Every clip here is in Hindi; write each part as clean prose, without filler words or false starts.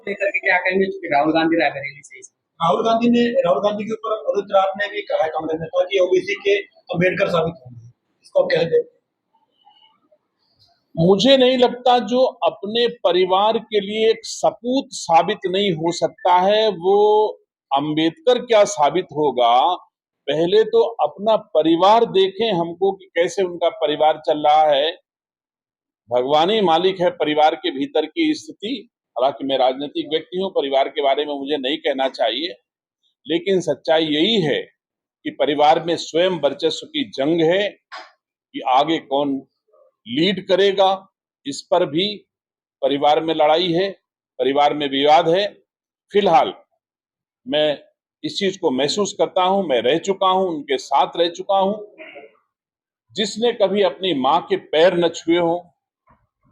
लेकर के क्या कहेंगे, चूंकि राहुल गांधी रायबरेली से ही। राहुल गांधी के ऊपर उदित राज ने भी कहा है, कांग्रेस नेता, कि ओबीसी के अम्बेडकर साबित होंगे। इसको आप कैसे देखते हैं? मुझे नहीं लगता जो अपने परिवार के लिए एक सपूत साबित नहीं हो सकता है वो अंबेडकर क्या साबित होगा। पहले तो अपना परिवार देखें हमको कि कैसे उनका परिवार चल रहा है। भगवान ही मालिक है परिवार के भीतर की स्थिति। हालांकि मैं राजनीतिक व्यक्ति हूं, परिवार के बारे में मुझे नहीं कहना चाहिए, लेकिन सच्चाई यही है कि परिवार में स्वयं वर्चस्व की जंग है कि आगे कौन लीड करेगा। इस पर भी परिवार में लड़ाई है, परिवार में विवाद है। फिलहाल मैं इस चीज को महसूस करता हूं, मैं रह चुका हूं, उनके साथ रह चुका हूं। जिसने कभी अपनी मां के पैर न छुए हो,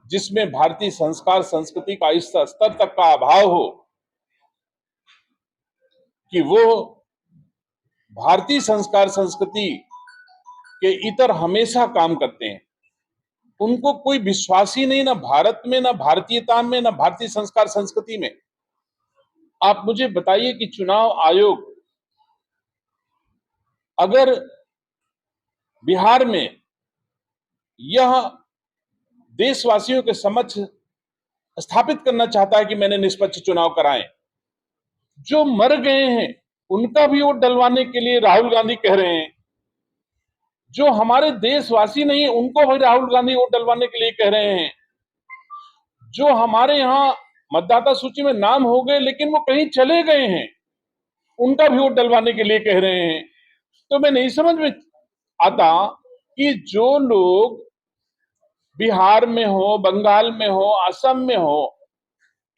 जिसमें भारतीय संस्कार संस्कृति का इस स्तर तक का अभाव हो कि वो भारतीय संस्कार संस्कृति के इतर हमेशा काम करते हैं, उनको कोई विश्वास ही नहीं, ना भारत में, ना भारतीयता में, ना भारतीय संस्कार संस्कृति में। आप मुझे बताइए कि चुनाव आयोग अगर बिहार में यह देशवासियों के समक्ष स्थापित करना चाहता है कि मैंने निष्पक्ष चुनाव कराए, जो मर गए हैं उनका भी वोट डलवाने के लिए राहुल गांधी कह रहे हैं, जो हमारे देशवासी नहीं उनको भी राहुल गांधी वोट डलवाने के लिए कह रहे हैं, जो हमारे यहाँ मतदाता सूची में नाम हो गए लेकिन वो कहीं चले गए हैं उनका भी वोट डलवाने के लिए कह रहे हैं। तो मैं नहीं समझ में आता कि जो लोग बिहार में हो, बंगाल में हो, असम में हो,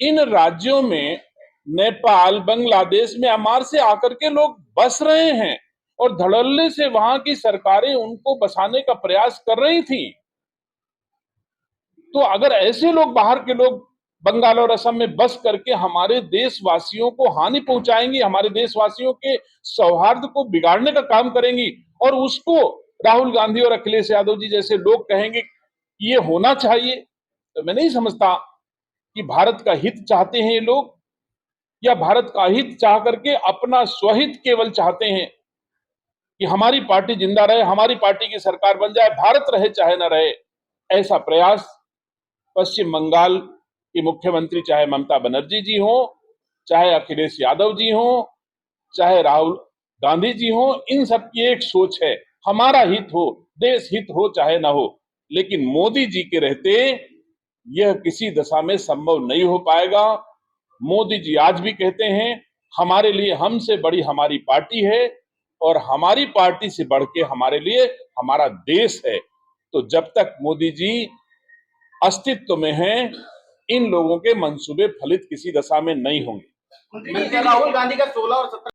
इन राज्यों में नेपाल, बांग्लादेश, म्यांमार से आकर के लोग बस रहे हैं और धड़ल्ले से वहां की सरकारें उनको बसाने का प्रयास कर रही थी। तो अगर ऐसे लोग, बाहर के लोग बंगाल और असम में बस करके हमारे देशवासियों को हानि पहुंचाएंगी, हमारे देशवासियों के सौहार्द को बिगाड़ने का काम करेंगी, और उसको राहुल गांधी और अखिलेश यादव जी जैसे लोग कहेंगे कि ये होना चाहिए, तो मैं नहीं समझता कि भारत का हित चाहते हैं ये लोग, या भारत का हित चाह करके अपना स्वहित केवल चाहते हैं कि हमारी पार्टी जिंदा रहे, हमारी पार्टी की सरकार बन जाए, भारत रहे चाहे ना रहे। ऐसा प्रयास पश्चिम बंगाल की मुख्यमंत्री चाहे ममता बनर्जी जी हो, चाहे अखिलेश यादव जी हो, चाहे राहुल गांधी जी हो, इन सब की एक सोच है, हमारा हित हो, देश हित हो चाहे ना हो। लेकिन मोदी जी के रहते यह किसी दशा में संभव नहीं हो पाएगा। मोदी जी आज भी कहते हैं हमारे लिए हमसे बड़ी हमारी पार्टी है और हमारी पार्टी से बढ़ के हमारे लिए हमारा देश है। तो जब तक मोदी जी अस्तित्व में हैं, इन लोगों के मंसूबे फलित किसी दशा में नहीं होंगे। राहुल गांधी का 16 और 17